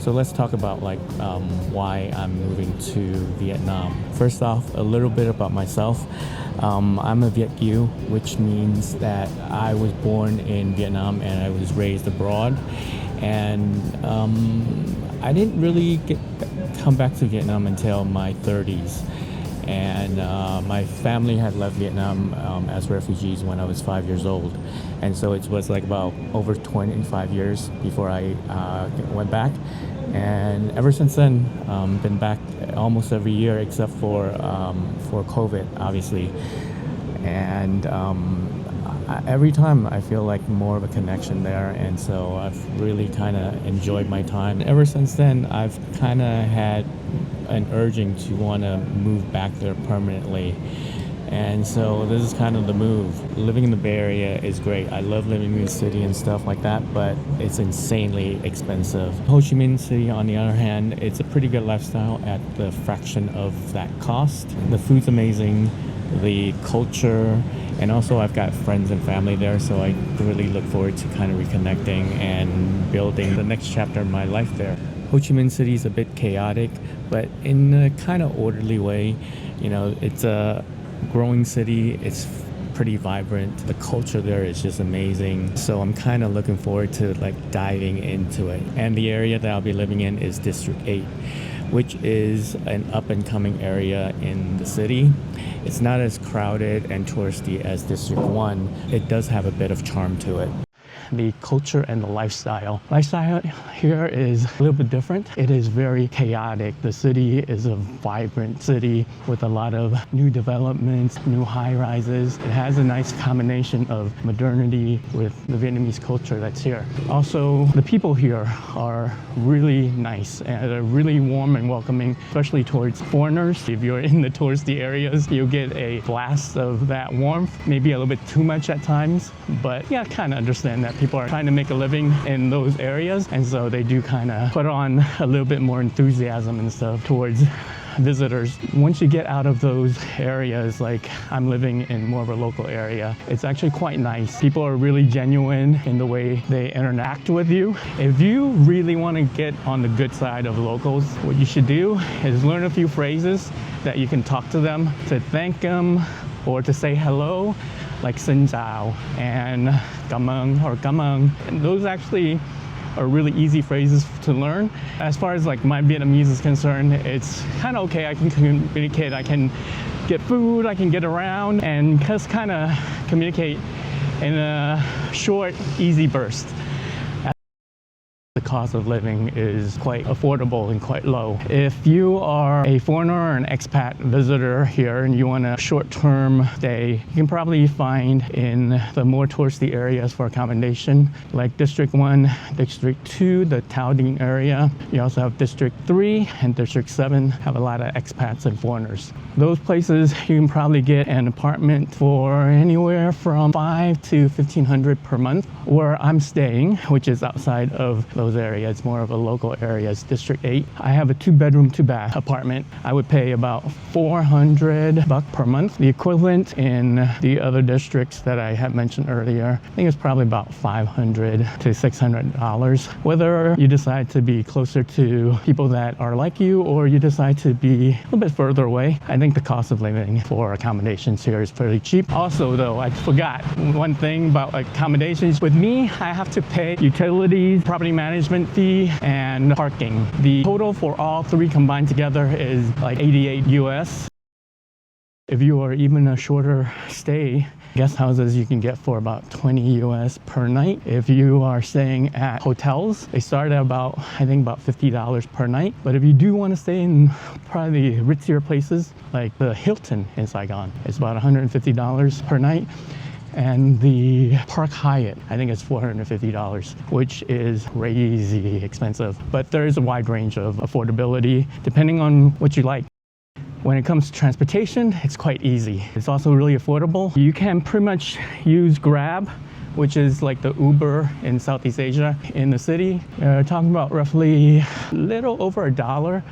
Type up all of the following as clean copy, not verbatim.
So let's talk about why I'm moving to Vietnam. First off, a little bit about myself. I'm a Viet Kieu, which means that I was born in Vietnam and I was raised abroad. And I didn't really come back to Vietnam until my 30s. And my family had left Vietnam as refugees when I was 5 years old. And so it was like about over 25 years before I went back. And ever since then, been back almost every year except for COVID, obviously. And every time I feel like more of a connection there. And so I've really kind of enjoyed my time. Ever since then, I've kind of had an urging to want to move back there permanently. And so this is kind of the move. Living in the Bay Area is great. I love living in the city and stuff like that, but it's insanely expensive. Ho Chi Minh City, on the other hand, it's a pretty good lifestyle at the fraction of that cost. The food's amazing, the culture, and also I've got friends and family there, so I really look forward to kind of reconnecting and building the next chapter of my life there. Ho Chi Minh City is a bit chaotic, but in a kind of orderly way. You know, it's a growing city. It's pretty vibrant. The culture there is just amazing. So I'm kind of looking forward to diving into it. And the area that I'll be living in is District 8, which is an up and coming area in the city. It's not as crowded and touristy as District 1. It does have a bit of charm to it. The culture and the lifestyle. Lifestyle here is a little bit different. It is very chaotic. The city is a vibrant city with a lot of new developments, new high-rises. It has a nice combination of modernity with the Vietnamese culture that's here. Also, the people here are really nice and they're really warm and welcoming, especially towards foreigners. If you're in the touristy areas, you'll get a blast of that warmth, maybe a little bit too much at times, but yeah, I kind of understand that people are trying to make a living in those areas, and so they do kind of put on a little bit more enthusiasm and stuff towards visitors. Once you get out of those areas, like I'm living in more of a local area, it's actually quite nice. People are really genuine in the way they interact with you. If you really want to get on the good side of locals, what you should do is learn a few phrases that you can talk to them, to thank them or to say hello, like xin chào and cảm ơn or cảm ơn. And those actually are really easy phrases to learn. As far as my Vietnamese is concerned, it's kind of okay. I can communicate, I can get food, I can get around, and just kind of communicate in a short, easy burst. The cost of living is quite affordable and quite low. If you are a foreigner or an expat visitor here and you want a short-term stay, you can probably find in the more touristy areas for accommodation, like District 1, District 2, the Thao Dinh area. You also have District 3 and District 7 have a lot of expats and foreigners. Those places, you can probably get an apartment for anywhere from $500 to $1,500 per month. Where I'm staying, which is outside of those areas, more of a local area, is District 8. I have a 2-bedroom, 2-bath apartment. I would pay about $400 per month. The equivalent in the other districts that I had mentioned earlier, I think it's probably about $500 to $600. Whether you decide to be closer to people that are like you or you decide to be a little bit further away, I think the cost of living for accommodations here is pretty cheap. Also though, I forgot one thing about accommodations. With me, I have to pay utilities, property management fee, and parking. The total for all three combined together is like $88 US. If you are even a shorter stay, guest houses you can get for about $20 US per night. If you are staying at hotels, they start at about $50 per night. But if you do want to stay in probably the ritzier places, like the Hilton in Saigon, it's about $150 per night. And the Park Hyatt, I think it's $450, which is crazy expensive. But there is a wide range of affordability depending on what you like. When it comes to transportation, it's quite easy. It's also really affordable. You can pretty much use Grab, which is like the Uber in Southeast Asia in the city. Talking about roughly a little over $1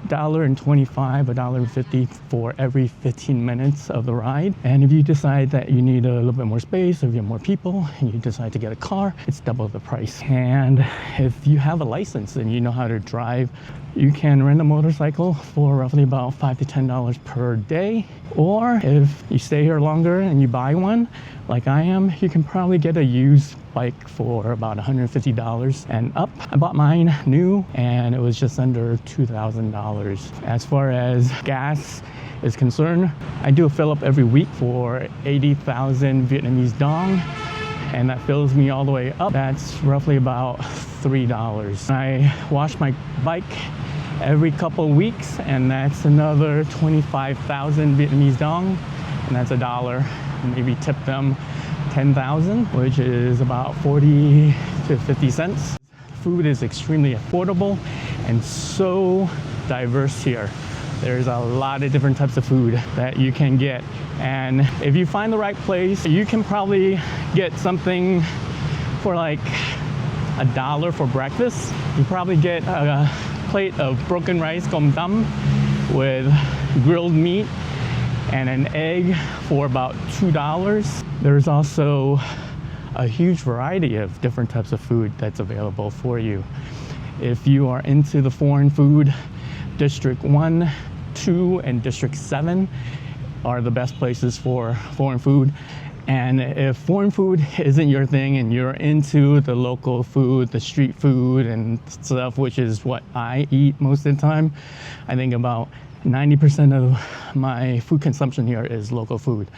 $1.25, $1.50 for every 15 minutes of the ride. And if you decide that you need a little bit more space, or if you have more people and you decide to get a car, it's double the price. And if you have a license and you know how to drive, you can rent a motorcycle for roughly about $5 to $10 per day. Or if you stay here longer and you buy one, like I am, you can probably get a used bike for about $150 and up. I bought mine new and it was just under $2,000. As far as gas is concerned, I do a fill up every week for 80,000 Vietnamese dong, and that fills me all the way up. That's roughly about $3. I wash my bike every couple weeks, and that's another 25,000 Vietnamese dong, and that's $1. Maybe tip them 10,000, which is about 40 to 50 cents. Food is extremely affordable and so diverse here. There's a lot of different types of food that you can get. And if you find the right place, you can probably get something for like $1 for breakfast. You probably get a plate of broken rice com tam with grilled meat and an egg for about $2. There's also a huge variety of different types of food that's available for you. If you are into the foreign food, District 1, 2, and District 7 are the best places for foreign food. And if foreign food isn't your thing and you're into the local food, the street food and stuff, which is what I eat most of the time, I think about 90% of my food consumption here is local food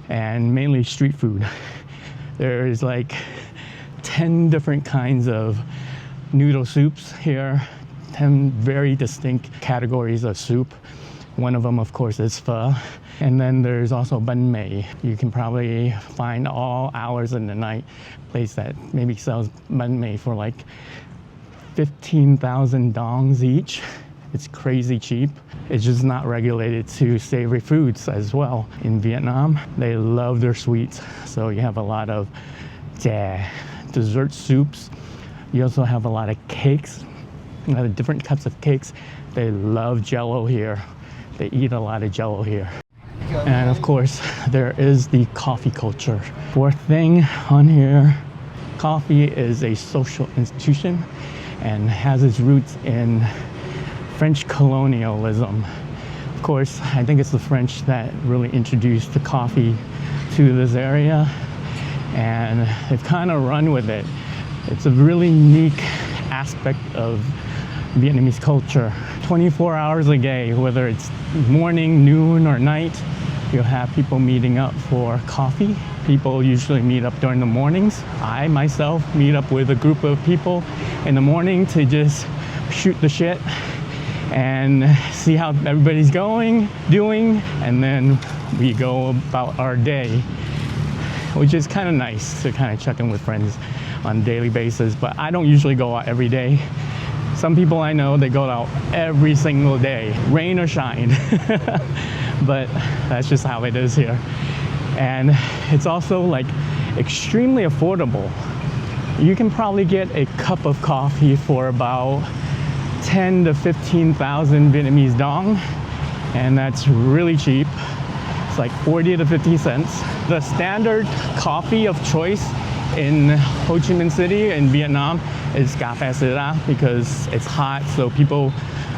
and mainly street food. There's like 10 different kinds of noodle soups here, 10 very distinct categories of soup. One of them, of course, is pho. And then there's also banh mi. You can probably find all hours in the night a place that maybe sells banh mi for like 15,000 dongs each. It's crazy cheap. It's just not regulated to savory foods as well. In Vietnam, they love their sweets. So you have a lot of dessert soups. You also have a lot of cakes, a lot of different types of cakes. They love Jello here. They eat a lot of Jello here. And of course, there is the coffee culture. Fourth thing on here, coffee is a social institution and has its roots in French colonialism. Of course, I think it's the French that really introduced the coffee to this area, and they've kind of run with it. It's a really unique aspect of Vietnamese culture. 24 hours a day, whether it's morning, noon, or night, you'll have people meeting up for coffee. People usually meet up during the mornings. I myself meet up with a group of people in the morning to just shoot the shit and see how everybody's doing, and then we go about our day, which is kind of nice to kind of check in with friends on a daily basis. But I don't usually go out every day. Some people I know, they go out every single day, rain or shine. But that's just how it is here. And it's also like extremely affordable. You can probably get a cup of coffee for about 10 to 15,000 Vietnamese dong, and that's really cheap. It's like 40 to 50 cents. The standard coffee of choice in Ho Chi Minh City in Vietnam is cà phê sữa because it's hot, so people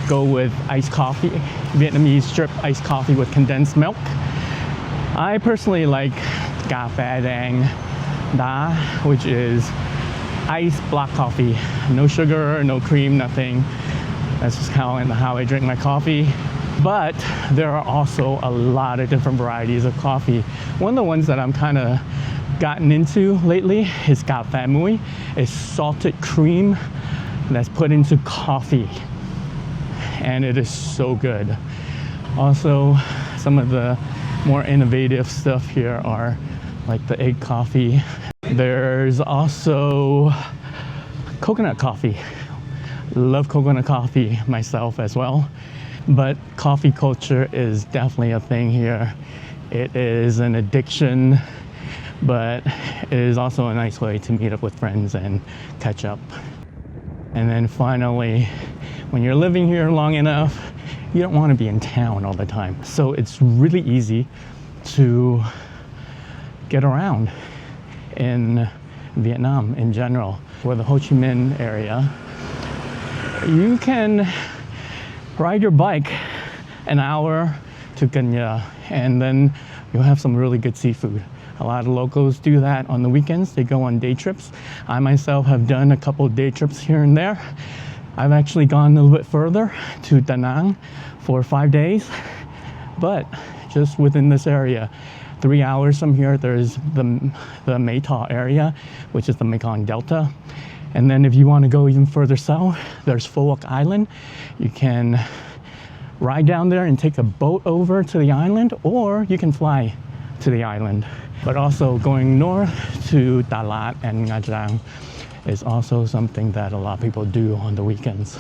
go with iced coffee, Vietnamese drip iced coffee with condensed milk. I personally like cà phê dang đá, which is iced black coffee, no sugar, no cream, nothing. That's just how I drink my coffee. But there are also a lot of different varieties of coffee. One of the ones that I'm kind of gotten into lately is cà phê muối. It's salted cream that's put into coffee, and it is so good. Also, some of the more innovative stuff here are like the egg coffee. There's also coconut coffee. Love coconut coffee myself as well. But coffee culture is definitely a thing here. It is an addiction, but it is also a nice way to meet up with friends and catch up. And then finally, when you're living here long enough, you don't want to be in town all the time. So it's really easy to get around in Vietnam in general. For the Ho Chi Minh area, you can ride your bike an hour to Kenya, and then you'll have some really good seafood. A lot of locals do that on the weekends. They go on day trips. I myself have done a couple of day trips here and there. I've actually gone a little bit further to Da Nang for 5 days, but just within this area. 3 hours from here, there's the Mae Tho area, which is the Mekong Delta. And then if you want to go even further south, there's Pho Quoc Island. You can ride down there and take a boat over to the island, or you can fly to the island. But also going north to Da Lat and Nha Trang is also something that a lot of people do on the weekends.